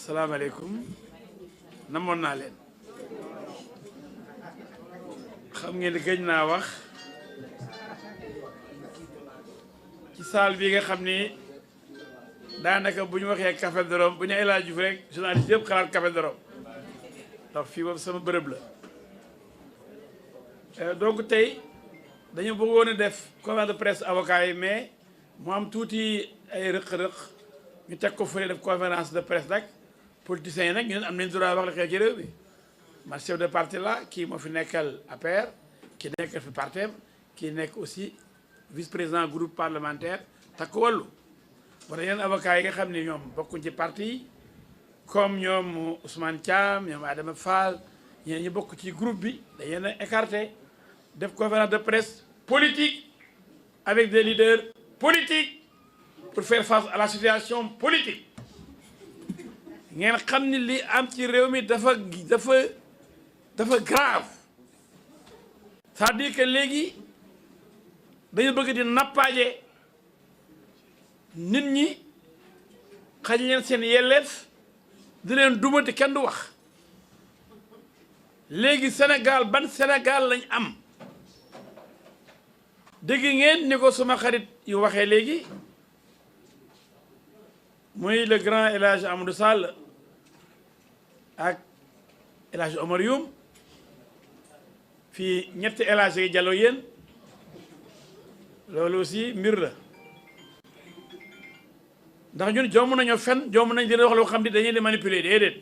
salaamaaleykum namoon naa leen xam ngeen ni gëj naa wax ci salle bi nga xam ni daanaka bu ñu waxee Café de Rome bu ñu El Hadji Diouf rek journaliste yëpp xalaat Café de Rome ndax fii boobu sama bërëb la donc tey dañu bëggoon a def conférence de presse avocat yi mais mu am tuuti ay rëq-rëq ñu teg ko fële def conférence de presse nag politiciens yi nag ñu am nañ droit wax la xew ci réew mi man chef de parti la kii moo fi nekkal APR ki nekkal fi partem kii nekk aussi vice-président groupe parlementaire Takku Wallu wala yeneen avocats yi nga xam ne ñoom bokkuñ ci parti yi comme ñoom Ousmane Thiam ñoom Adama Fall ñeneen ñi bokk ci groupe bi dañ leen a écarté def conférence de presse politique avec des leaders politiques pour faire face à la situation politique ngeen xam ni li am ci réew mi dafa grave c'est-à-dire que léegi dañu bëgg di nappaaje nit ñi xañ leen seen yelleef di leen dumati kenn du wax léegi Sénégal ban Sénégal lañ am dégg ngeen ni ko suma xarit yu waxee léegi muy le grand El Hadji Amadou Sall ak El Hadji Omar Youm fii ñetti El Hadji yi jàlloo yéen loolu aussi mbir la ndax ñun jomm nañoo fen jomm nañ dina wax loo xam ni dañuy di manipuler déedéet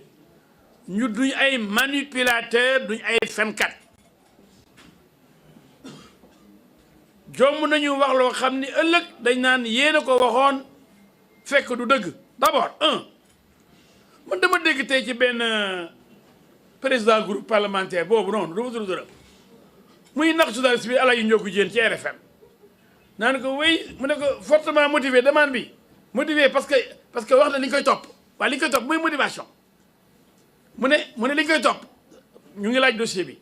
ñu duñ ay manipulateur duñ ay fenkat jomm nañu wax loo xam ni ëllëg dañ naan yéen a ko waxoon fekk du dëgg d'abord man dama dégg tey ci benn président groupe parlementaire boobu noonu du ma tudd dara muy nax journaliste bi Alaye Ndiogu Diène ci RFM naan ko wéy mu ne ko fortement motivé demande bi motivé parce que wax na li ñu koy topp waaye li ñu koy topp muy motivation mu ne li ñu koy topp ñu ngi laaj dossier bi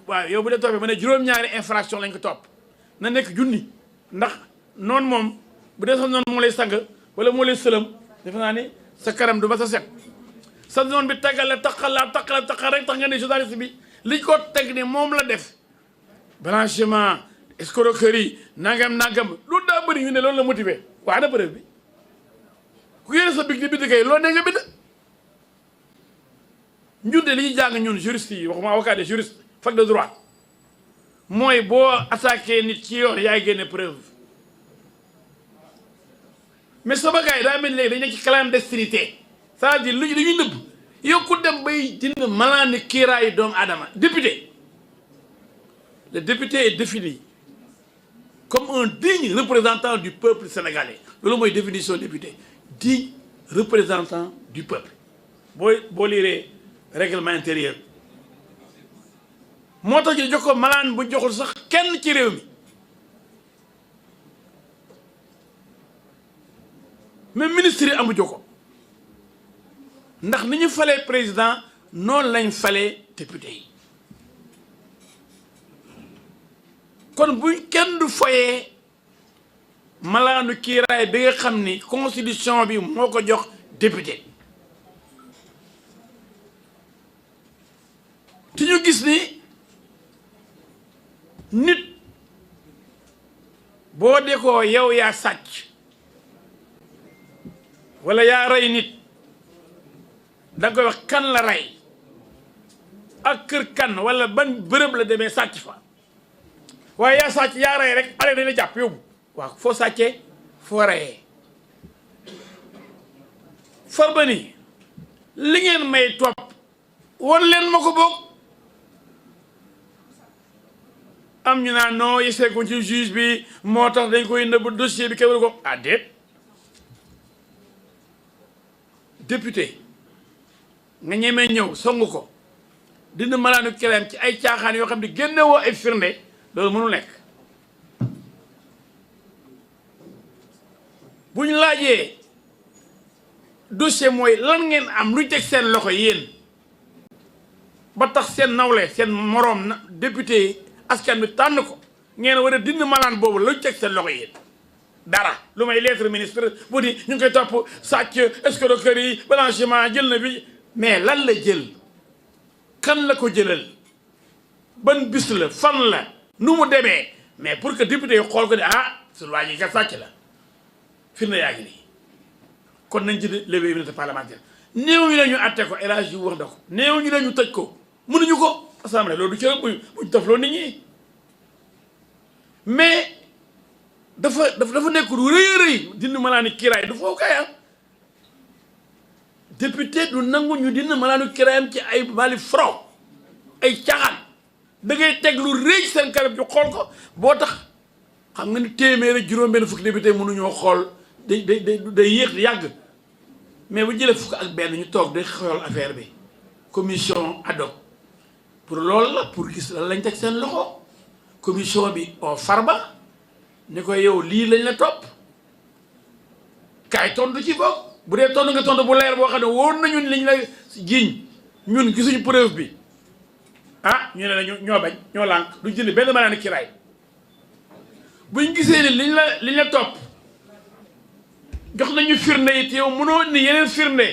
waaw yow bu dee toppee mu ne juróom-ñaari infraction lañ ko topp na nekk junni ndax noonu moom bu dee sax noonu moo lay sang wala moo lay sëlëm defe naa ni sa karam du ba sa set sa noonu bi taggal la taqal rek tax nga ne journaliste bi li ko teg ni moom la def blanchiment escroquerie nangam loolu daa bëri ñu ne loolu la motivé waa na preuve bi ku yéene sa big di bind kay loolu ne nga bind ñun de li ñuy jàng ñun juriste yi waxuma avocat de juriste fac de droit mooy boo attaqué nit ci yoon yaay génne preuve mais sama gars yi daa mel ni léegi dañ nekk ci clandestinité c'est-à-dire lu ñu dañuy nëbb yow ku dem bay dina malaani kiiraayu doomu aadama député le député est défini comme un digne représentant du peuple sénégalais loolu mooy définition député digne représentant du peuple boo liiree règlement intérieur moo tax ñu jox ko malaan bu joxul sax kenn ci réew mi mais ministre yi amu ko ndax ni ñu falee président noonu lañ falee député yi kon buñ kenn du foyee malaanu kiiraay bi nga xam ni constitution bi moo ko jox député te ñu gis ni nit boo dee ko yow yaa sàcc wala yaa rey nit da nga koy wax kan la rey ak kër kan wala ban bërëb la demee sàcc fa waaye yaa sàcc yaa rey rek ale dañ la jàpp yóbbu waaw foo sàccee foo reyee farba ni li ngeen may topp won leen ma ko boog am ñu naan non yeseeguñ ci juge bi moo tax dañ koy nëbb dossier bi kewéru ko ah déet député nga ñemee ñëw song ko dina malaanu kiram ci ay caaxaan yoo xam ne génne woo ay firnde loolu mënul nekk bu ñu laajee dossier mooy lan ngeen am luy teg seen loxo yéen ba tax seen nawle seen moroom na député askan bi tànn ko ngeen war a dindi malaan boobu luy teg seen loxo yéen dara lu may lettre ministre bu di ñu ngi koy topp sàcc escroquerie blanchiment jël na bi mais lan la jël kan la ko jëlal ban bis la fan la nu mu demee mais pour que député yi xool ko ne ah suñu waa ji kat sàcc la firnde yaa ngi nii kon nañ ci lever immunité parlementaire néew ñu ne ñu atte ko El Hadji wax na ko néew ñu ne ñu tëj ko mënuñu ko assemblée loolu du ci buñ tafloo nit ñi mais dafa nekk lu rëy a rëy dindi malaani kiraay du foofu kay député du nangu ñu dindi malaani kiraayam ci ay mali fraude ay caaxaan da ngay teg lu rëy seen kanam ñu xool ko boo tax xam nga ni téeméer ak juróom-benn fukki député mënuñoo xool day yéex yàgg mais bu jëlee fukk ak benn ñu toog di xool affaire bi commission ad hoc pour loolu la pour gis lan lañ teg seen loxo commission bi oo Farba ni ko yow lii lañ la topp kaay tontu ci bopp bu dee tontu nga tontu bu leer boo xam ne wóor nañu liñ la jiiñ ñun gisuñu preuve bi ah ñu ne la ñoo bañ ñoo lànk du jënd benn maanaam kiraay buñ gisee ni liñ la topp jox nañu firnde it yow mënoo ni yeneen firnde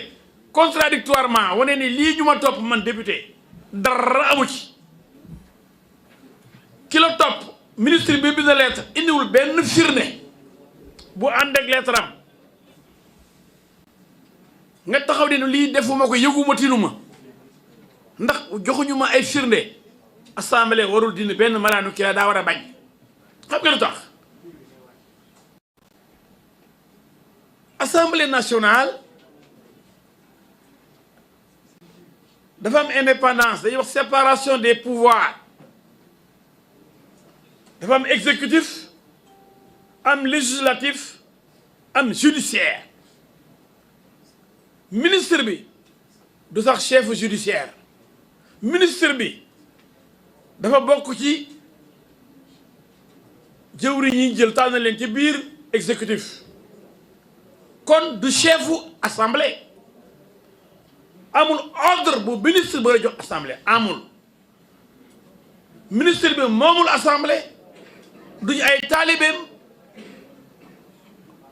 contradictoirement wane ni lii ñu ma topp man député dara amu ci ki la topp ministre bi bind lettre indiwul benn firnde bu ànd ak lettre am nga taxaw ne lii defuma ko yëguma tinuma ndax joxuñu ma ay firnde assemblée warul dindi benn malaanu kii la daa war a bañ xam nga lu tax assemblée nationale dafa am indépendance dañuy wax séparation des pouvoirs dafa am exécutif am législatif am judiciaire ministre bi du sax chef judiciaire ministre bi dafa bokk ci jëwriñ yi jël tànn leen ci biir exécutif kon du chefu assemblée amul ordre bu ministre ba la jox assemblée amul ministre bi moomul assemblée duñu ay taalibeem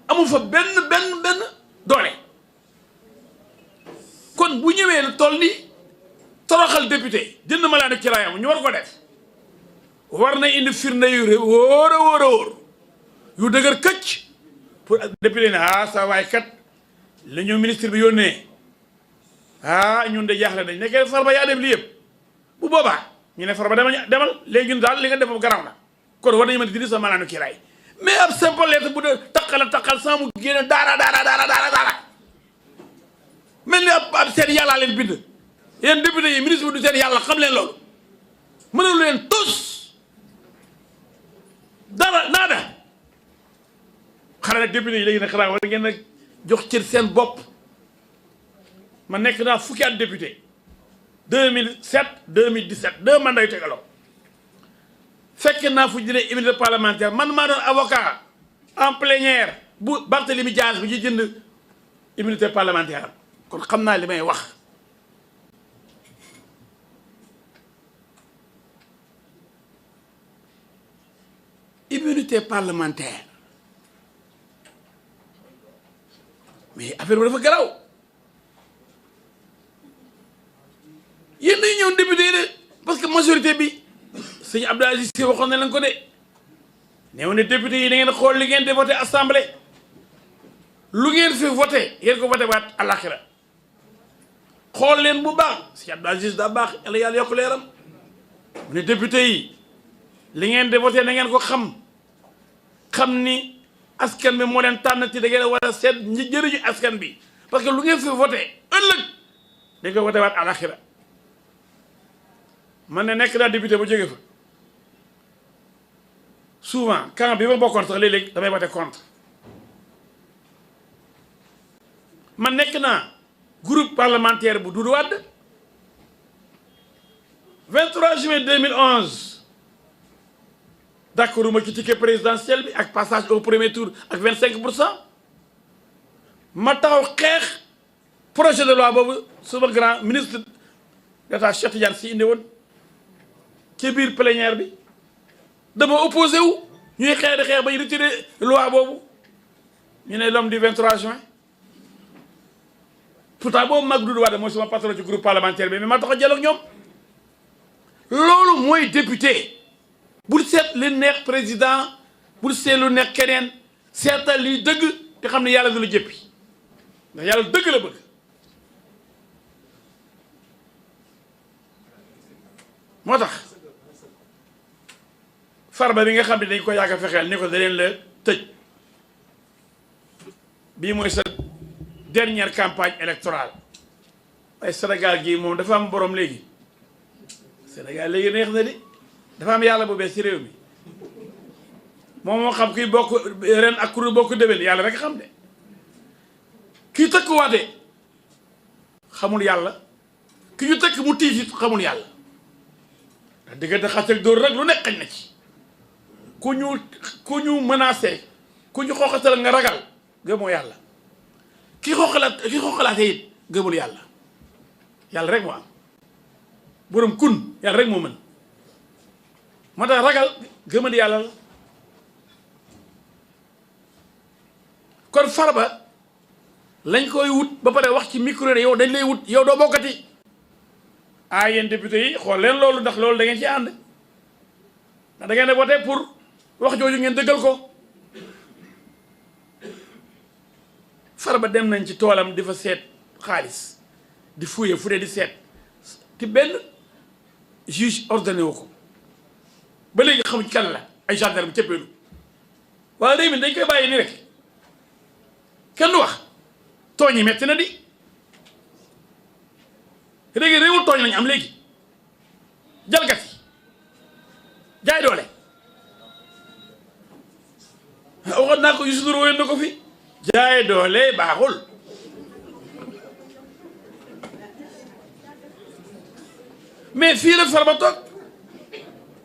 amul fa benn doole kon bu ñëwee lu toll ni toroxal député jënd malaanu kiraayam ñu war ko def war na indi firnde yu wóor yu dëgër këcc pour député ne ah sa waay kat la ñu ministre bi yónnee ah ñun de jaaxle nañ nekkee Farba yaa dem li yëpp bu boobaa ñu ne Farba demal léegi ñun daal li nga def garaaw na kon war nañu mën a dindi sa malaanu kiraay mais ab simple lettre bu dee taqal sans mu génne daara mel ni ab seen yàllaa leen bind yéen député yi ministre bi du seen yàlla xam leen loolu mënalu leen tous dara naada xanaa nag député yi léegi nag xanaa war ngeen nag jox cër seen bopp ma nekk naa fukki at député 2007 2017 2 mandats yu tegaloo fekk naa fu jëlee immunité parlementaire man maa doon avocat en plénière bu Barthélémy Dias bi ñu jënd immunité parlementaire kon xam naa li may wax immunité parlementaire mais affaire bi dafa garaw yéen dañu ñëw député de parce que majorité bi sëñ Abdou Aziz Sy waxoon na leen ko de neew ne député yi da ngeen xool li ngeen di voté assemblée lu ngeen fi voté ngeen ko voté waat àlaxira xool leen bu baax sëñ Abdou Aziz daa baax yàlla yokk leeram mu ne député yi li ngeen di voté na ngeen ko xam ni askan bi moo leen tànn ci da ngeen war a seet ñi jëriñu askan bi parce que lu ngeen fi voté ëllëg dañ ko voté waat àlaxira man ne nekk naa député ba jóge fa souvent camp bi ma bokkoon sax léeg-léeg damay voté contre man nekk naa groupe parlementaire bu Doudou Wade 23 juin 2011 d'accord ma ci ticket présidentiel bi ak passage au premier tour ak 25% ma taxaw xeex projet de loi boobu suma grand ministre d'État Cheikh Tidiane Sy indi woon ci biir plénière bi dama opposé wu ñuy xeex di xeex ba ñu retiré loi boobu ñu ne l'homme du 23 juin pourtant boobu mag Doudou Wade mooy sama patron ci groupe parlementaire bi mais ma tax a jël ak ñoom loolu mooy député bul seet li neex président bul seet lu neex keneen seetal liy dëgg te xam ne yàlla du la jëppi ndax yàlla dëgg la bëgg moo tax Farba bi nga xam ne dañ ko yàgg a fexeel ni ko da leen la tëj bii mooy sa dernière campagne électorale waaye Sénégal gii moom dafa am borom léegi Sénégal léegi neex na di dafa am yàlla bu bees ci réew mi moom moo xam kuy bokk ren ak ku bokk déwén yàlla rek xam de kii tëkk waate xamul yàlla ki ñu tëkk mu tiit it xamul yàlla ndax diggante xas ak dóor rek lu nekk xañ na ci ku ñu menacé ku ñu xooxatal nga ragal gëmoo yàlla ki xooxalaate it gëmul yàlla yàlla rek moo am borom kun yàlla rek moo mën moo tax ragal gëmal yàlla la kon Farba lañ koy wut ba pare wax ci micro ne yow dañ lay wut yow doo bokkati ah yéen député yi xool leen loolu ndax loolu da ngeen ci ànd ndax da ngeen a voté pour wax jooju ngeen dëggal ko Farba dem nañ ci toolam di fa seet xaalis di fuye fu dee di seet te benn juge ordonné wu ko ba léegi xamuñ kan la ay gendarme cëppeelu waaye réew mi dañ koy bàyyi ni rek kenn du wax tooñ yi metti na di léegi réewul tooñ lañu am léegi jalgati jaay doole waxoon naa ko Youssou Ndour woyoon na ko fi jaay doole baaxul mais fii la Farba toog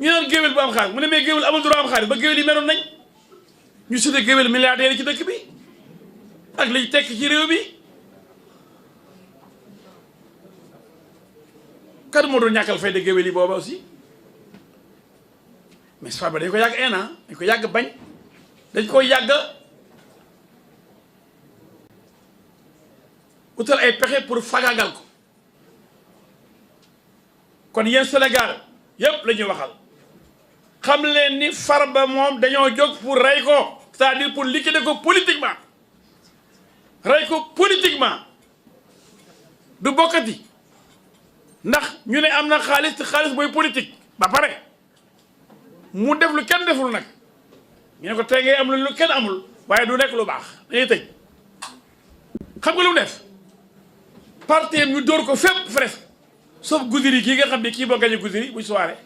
ñu naan géwél bu am xaalis mu ne mais géwél amul droit am xaalis ba géwél yi meroon nañ ñu sudee géwél milliardaire ci dëkk bi ak liy tekk ci réew bi kan moo doon ñàkkal fayda géwél yi booba aussi mais Farba dañ ko yàgg dañ ko yàgg bañ dañ ko yàgg utal ay pexe pour fagaagal ko kon yéen Sénégal yépp la ñuy waxal xam leen ni Farba moom dañoo jóg pour rey ko c'est-à-dire pour liquider ko politiquement rey ko politiquement du bokkati ndax ñu ne am na xaalis te xaalis booy politique ba pare mu def lu kenn deful nag ñu ne ko tey ngay am lu kenn amul waaye du nekk lu baax dañuy tëj xam nga lu mu def parti ñu dóor ko fépp presque sauf Goudiri kii nga xam ne kii boo gañe Goudiri bu soirée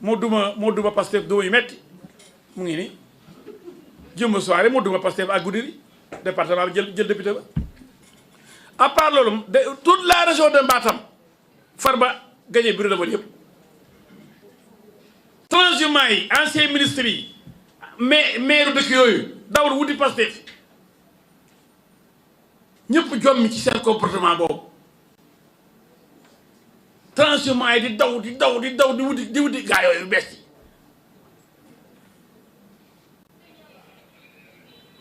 moo duma Pastef duma yu metti mu ngi ni jëmba soirée moo duma Pastef ak Goudiri département bi jël député ba à part loolu de toute la région de Matam Farba gagné bureau de vote yëpp transhumants yi anciens ministres yi maire dëkk yooyu dawal wuti Pastef ñëpp jommi ci seen comportement boobu transhumants yi di daw di wuti gaa yooyu bees yi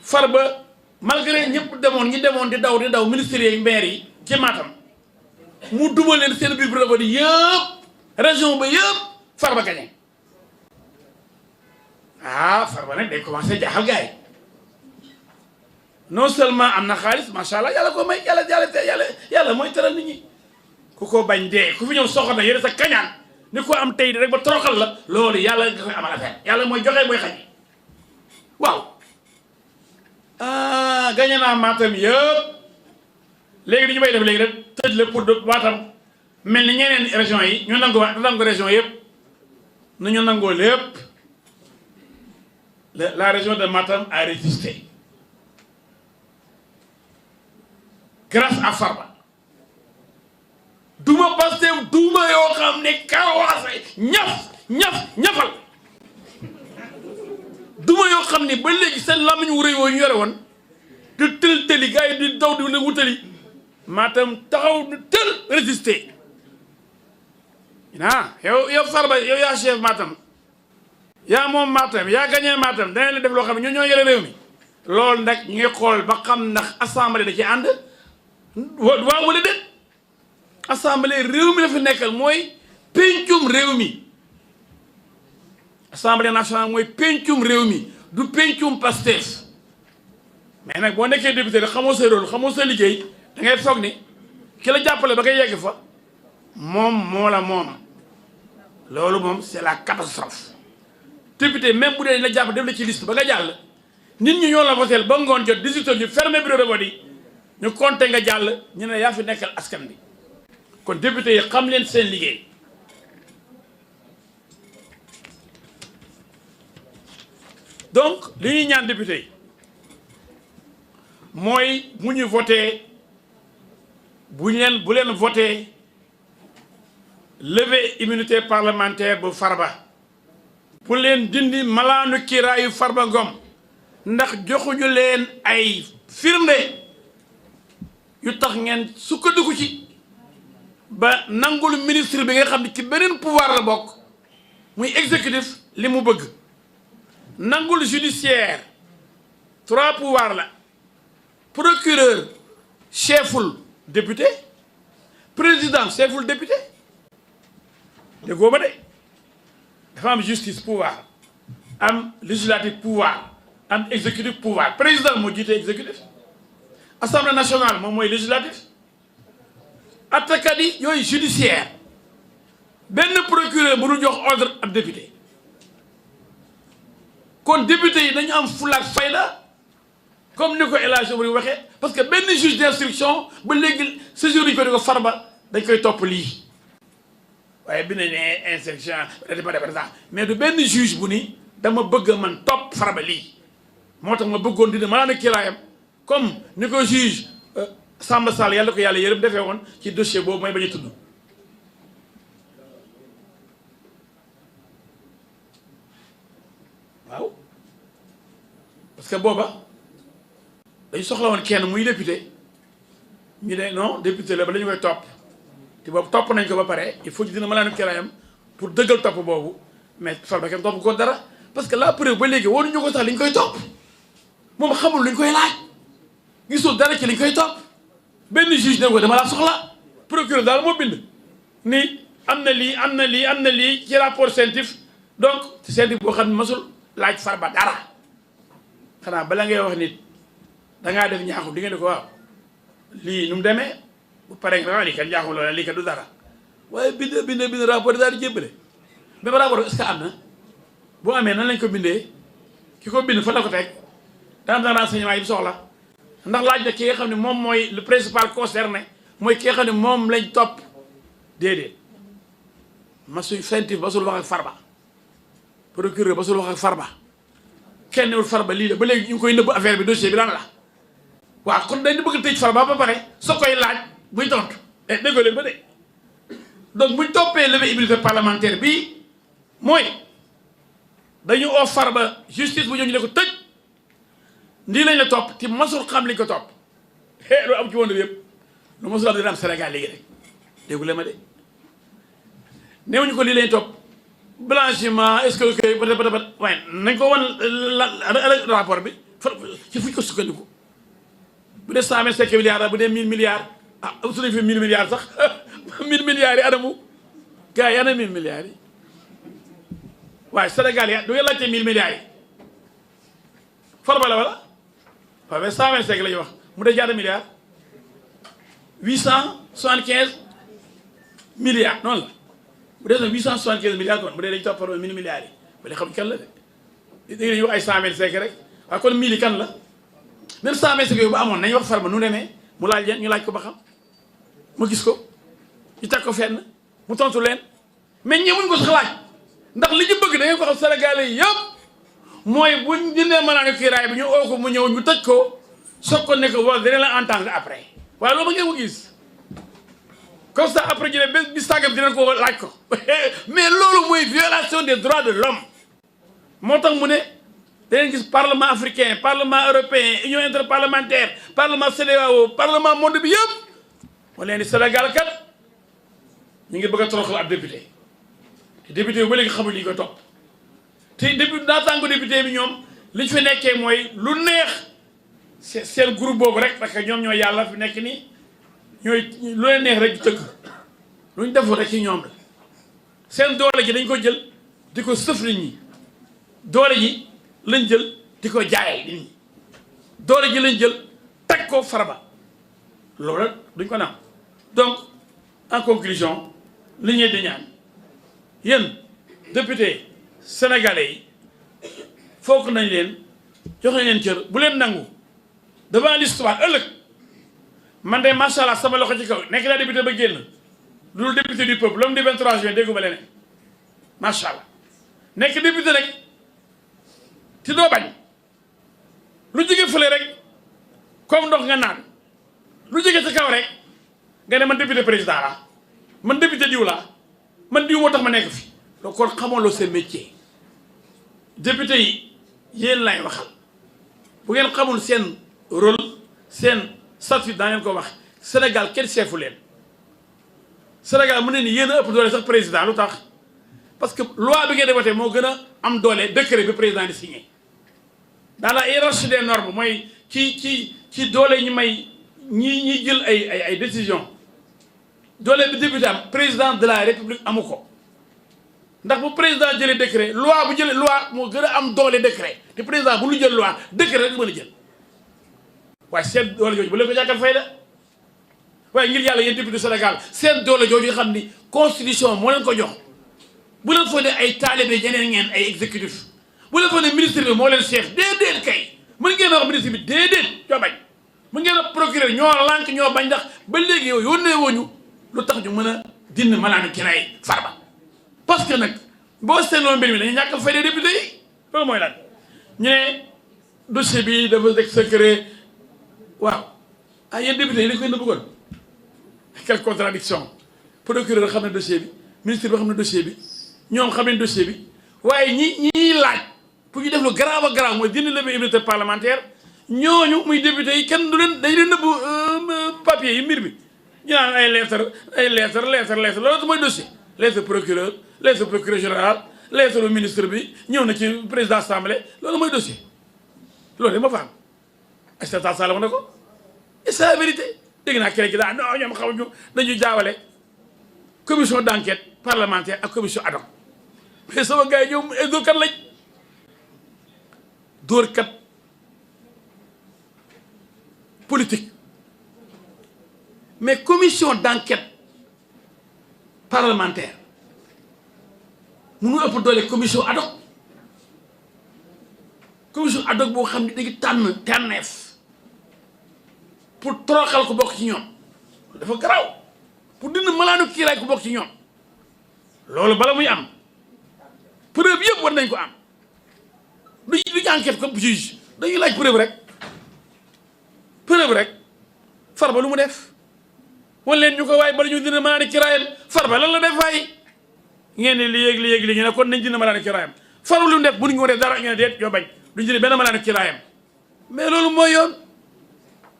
Farba malgré ñëpp ñi demoon di daw ministres yi maire yi ci Matam mu duma leen seen biir bureau di yëpp région ba yëpp Farba gagné Farba nag day commencé jaaxal gars yi non seulement am na xaalis macha allah yàlla ko may yàlla mooy teral nit ñi ku ko bañ dee ku fi ñëw soxla na yére sa kañaan ni ko am tey rek ba toroxal la loolu yàlla nga koy amal affaire yàlla mooy joxe mooy xañ waaw gagné naa Matam yëpp léegi di ñu may def léegi rek tëj la pour Matam mel ni ñeneen région yi ñu nangu région yëpp nu ñu nangoo lépp la région de Matam a résisté grâce à Farba duma Pastef duma yoo xam ne karawaase ñafal duma yoo xam ne ba léegi seen làmmiñ wu rëy wooyu ñu yore woon di tëli gars yi di daw di la wutali Matam taxaw di tël résister yow Farba yow yaa chef Matam yaa moom Matam yaa gagné Matam danañ la def loo xam ne ñoo yore réew mi loolu nag ñu ngi xool ba xam ndax assemblée da ci ànd waaw wala déet assemblée réew mi la fi nekkal mooy pencum réew mi assemblée nationale mooy pencum réew mi du pencum Pastef mais nag boo nekkee député rek xamoo sa rôle xamoo sa liggéey da ngay foog ni ki la jàppale ba ngay yegg fa moom moo la moom loolu moom c'est la catastrophe député même bu dee la jàpp def la ci liste ba nga jàll nit ñi ñoo la voteel ba ngoon jot 18 heures ñu fermé bureau de vote yi ñu compté nga jàll ñu ne yaa fi nekkal askan bi kon député yi xam leen seen liggéey donc li ñuy ñaan député yi mooy bu ñu voté bu leen voté lever immunité parlementaire bu Farba bu leen dindi malaanu kiiraayu Farba Ngom ndax joxuñu leen ay firnde yu tax ngeen sukkandiku ci ba nangul ministre bi nga xam ne ci beneen pouvoir la bokk muy exécutif li mu bëgg nangul judiciaire 3 pouvoirs la procureur cheful député président cheful député déggoo ma de dafa am justice pouvoir am législatif pouvoir am exécutif pouvoir président moo jiite exécutif assemblée nationale moom mooy législatif attakat yi yooyu judiciaire benn procureur bu ñu jox ordre ab député kon député yi dañu am fulaak fayda comme ni ko El Hadj Omar waxee parce que benn juge d'instruction ba léegi saisir ñu ko di ko Farba dañ koy topp lii waaye bi ne ne instruction mais du benn juge bu ni dama bëgg man topp Farba lii moo tax ma bëggoon dina ma laa kiiraayam comme ni ko juge Samba Sall yàlla ko yàlla yërëm defee woon ci dossier boobu may bañ a tudd waaw parce que booba dañu soxla woon kenn muy député ñu ne non député la ba dañu koy topp te boobu topp nañ ko ba pare il faut que dina ma laa kiiraayam pour dëggal topp boobu mais Farba kenn topp ko dara parce que la preuve ba léegi waruñu ko sax li ñu koy topp moom xamul lu ñu koy laaj gisul dara ci li ñu koy topp benn juge ne ko dama laa soxla procureur daal moo bind ni am na lii am na lii am na lii ci rapport scientifique donc scientifique boo xam ne masul laaj Farba dara xanaa bala ngay wax nit dangaa def ñaaxum di nga ne ko waaw lii nu mu demee bu paree nga lii kat ñaaxum loola lii kat du dara waaye bind rapport daal di jébbale même rapport est-ce que am na boo amee nan lañ ko bindee ki ko bind fa la ko teg dans renseignement yi mu soxla ndax laaj na ki nga xam ne moom mooy le principal concerné mooy ki nga xam ne moom lañ topp déedéet masuñ scientifique basul wax ak Farba procureur basul wax ak Farba kenn newul Farba lii la ba léegi ñu ngi koy nëbb affaire bi dossier bi lan la waaw kon dañu bëgg tëj Farba ba pare soo koy laaj buy tontu déggoo leen ba de donc buñ toppee levée immunité parlementaire bii mooy dañu oo Farba justice bu ñëw ñu ne ko tëj nii lañ la topp te masul xam liñ ko topp loolu am ci woon yëpp lu masul am dina am Sénégal léegi rek déggu leen ma de néewuñu ko lii lañ topp blanchiment est-ce que peut-être waaye nañ ko wan rapport bi ci fuñ ko sukkandiku bu dee 125 milliards la bu dee 1000 milliards ah su nañ fi 1000 milliards sax 1000 milliards yi anamu gars yi ana 1000 milliards yi waaye Sénégal yi du ngeen laajte 1000 milliards yi Farba la wala waaw mais 125 la ñuy wax mu dee ñaata milliards 875 milliards noonu la bu dee 875 milliards kon bu dee dañu topp 1000 milliards yi ba léegi xam kan la de dégg nañu wax ay 125 rek waaye kon 1000 yi kan la même 125 yooyu ba amoon nañu wax Farba nu demee mu laaj leen ñu laaj ko ba xam mu gis ko ñu teg ko fenn mu tontu leen mais ñëwuñ ko sax laaj ndax li ñu bëgg da ngeen ko xam Sénégalais yi yëpp mooy buñ dindee mënaanu kiiraay bi ñu oo ko mu ñëw ñu tëj ko soog ko ne ko wala dina la entendre après waaye loolu ba ngeen ko gis comme ça après ñu ne bés bis sàggam dinañ ko laaj ko mais loolu mooy violation des droits de l'homme moo tax mu ne da ngeen gis parlement africain parlement européen union interparlementaire parlement CEDEAO parlement monde bi yëpp moo leen di Sénégal kat ñu ngi bëgg a toroxal ab député te député bi ba léegi xamuñ li ñu ko topp te député naataango député bi ñoom li ñu fi nekkee mooy lu neex seen groupe boobu rek parce que ñoom ñooy yàlla fi nekk nii ñooy lu leen neex rek di tëgg lu ñu deful rek ci ñoom la seen doole ji dañ ko jël di ko sëf nit ñi doole ji lañ jël di ko jaayal nit ñi doole ji lañ jël teg ko Farba loolu duñ ko naan donc en conclusion li ñuy di ñaan yéen député sénégalais yi foog nañ leen jox nañ leen cër bu leen nangu devant l'histoire ëllëg man de macha allah sama loxo ci kaw nekk naa député ba génn loolu député du peuple l'homme du 23 juin déggu ba leneen macha allah nekk député rek ci doo bañ lu jóge fële rek comme ndox nga naan lu jóge ci kaw rek nga ne man député président la man député diw la man diw moo tax ma nekk fi donc kon xamoon seen métier député yi yéen lay waxal bu ngeen xamul seen rôle seen statut daa ngeen ko wax Sénégal kenn seefu leen Sénégal mu ne ni yéen a ëpp doole sax président lu tax parce que loi bi ngeen di voté moo gën a am doole décret bi président di signé dans la hiérarchie des normes mooy ci doole ñu may ñi jël ay décision doole bi député am président de la république amu ko ndax bu président jëlee décret loi bu jëlee loi moo gën a am doole décret te président bu lu jël loi décret rek mën a jël waaye seen doole jooju bu leen ko ñàkkal fayda waaye ngir yàlla yéen député Sénégal seen doole jooju nga xam ni constitution moo leen ko jox bu leen foog ne ay taalibe ñeneen ngeen ay exécutif bu leen foog ne ministre bi moo leen chef déedéet kay mën ngeen a wax ministre bi déedéet ñoo bañ mën ngeen a procureur ñoo lànk ñoo bañ ndax ba léegi yow yónnee wooñu lu tax ñu mën a dindi malaanu kiraay Farba parce que nag boo seetloo mbir mi dañuy ñàkkal fayda député yi loolu mooy lan ñu ne dossier bi dafa nekk secret waaw ah yéen député yi dañ koy nëbb kon quelle contradiction procureur xam ne dossier bi ministre bi xam ne dossier bi ñoom xam ne dossier bi waaye ñiy laaj pour ñu def lu grave a grave mooy dindi lever immunité parlementaire ñooñu muy député yi kenn du leen dañ leen nëbb papier yi mbir bi ñu naan ay lettre loolu mooy dossier lettre procureur général lettre ministre bi ñëw na ci président assemblée loolu mooy dossier loolu de ma fa am Aïssata Tall wax na ko et c'est la vérité dégg naa keneen ki daal non ñoom xamuñu dañuy jaawale commission d'enquête parlementaire ak commission ad hoc mais sama gars yi ñoom ay dóorkat lañ dóorkat politique mais commission d'enquête parlementaire munu ëpp doole commission ad hoc boo xam ne dañuy tànneef pour toroxal ko bokk ci ñoom dafa garaaw pour dina malaanu kiiraay ko bokk ci ñoom loolu bala muy am preuve yëpp war nañ ko am duñu enquête comme juge dañuy laaj preuve rek Farba lu mu def wan leen ñu ko waaye bala ñu dina malaanu kiiraayam Farba lan la def waaye ngeen ne li yéeg ñu ne kon nañ dina malaanu kiiraayam Farba lu mu def bu ñu ko def dara ñu ne déet yoo bañ duñ jëlee benn malaanu kiiraayam mais loolu mooy yoon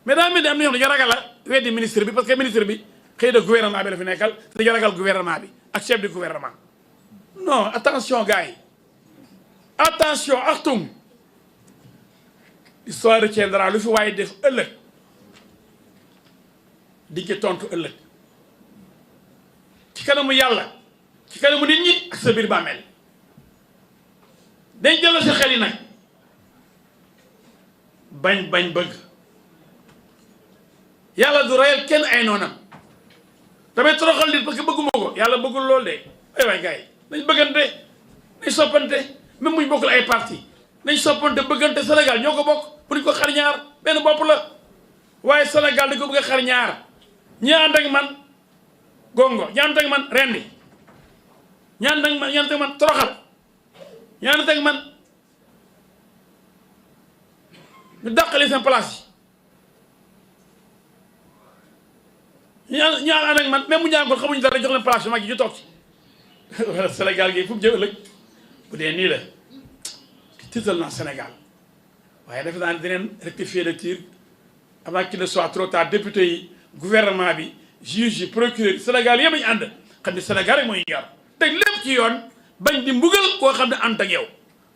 mais daa mel ni am na ñoo xam ne dañu ragal a weddi ministre bi parce que ministre bi xëy na gouvernement bi la fi nekkal dañu ragal gouvernement bi ak chef du gouvernement non attention gars yi attention achtung l'histoire retiendra lu fi waaye def ëllëg di ci tontu ëllëg ci kanamu yàlla ci kanamu nit ñi ak sa biir bàmmeel dañ jël sa xel yi nag bañ bëgg yàlla du reyal kenn ay noonam damay toroxal nit parce que bëgguma ko yàlla bëggul loolu de ay waay gars yi nañ bëggante nañ soppante même muñ bokkul ay parti nañ soppante bëggante Sénégal ñoo ko bokk pour ñu ko xar ñaar benn bopp la waaye Sénégal dañ ko bëgg a xar ñaar ñi ànd ak man gongo ñi ànd ak man rendi ñi ànd ak man toroxal ñi ànd ak man ñu dàqale seen place yi ñu ànd ak man même mu ñaan ko xamuñu dara jox leen place yu mag yi ñu toog ci wala Sénégal gi fu mu jëm ëllëg bu dee nii la tiital naa Sénégal waaye defe naa ne dinañ rectifier le tir avant qu'il ne soit trop tard député yi gouvernement bi juge yi procureur yi Sénégal yëpp ñu ànd xam ne Sénégal rek mooy yor teg lépp ci yoon bañ di mbugal koo xam ne ànd ak yow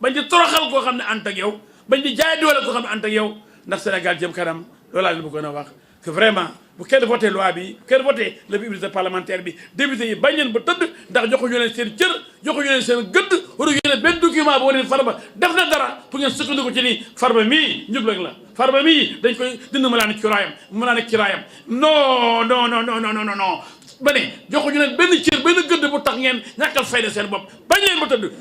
bañ di toroxal koo xam ne ànd ak yow bañ di jaay doole koo xam ne ànd ak yow ndax Sénégal jëm kanam loolu laa leen bëggoon a wax que vraiment bu kenn voté loi bi kenn voté le immunité parlementaire bi député yi bañ leen ba tëdd ndax joxuñu leen seen cër joxuñu leen seen gëdd waruñu leen benn document boo leen Farba def na dara pour ngeen sukkandiku ci ni Farba mii njublag la Farba mii dañ koy dindi malaan ci raayam non non non non non non non ba ne joxuñu leen benn cër benn gëdd bu tax ngeen ñàkkal fayda seen bopp bañ leen ba tëdd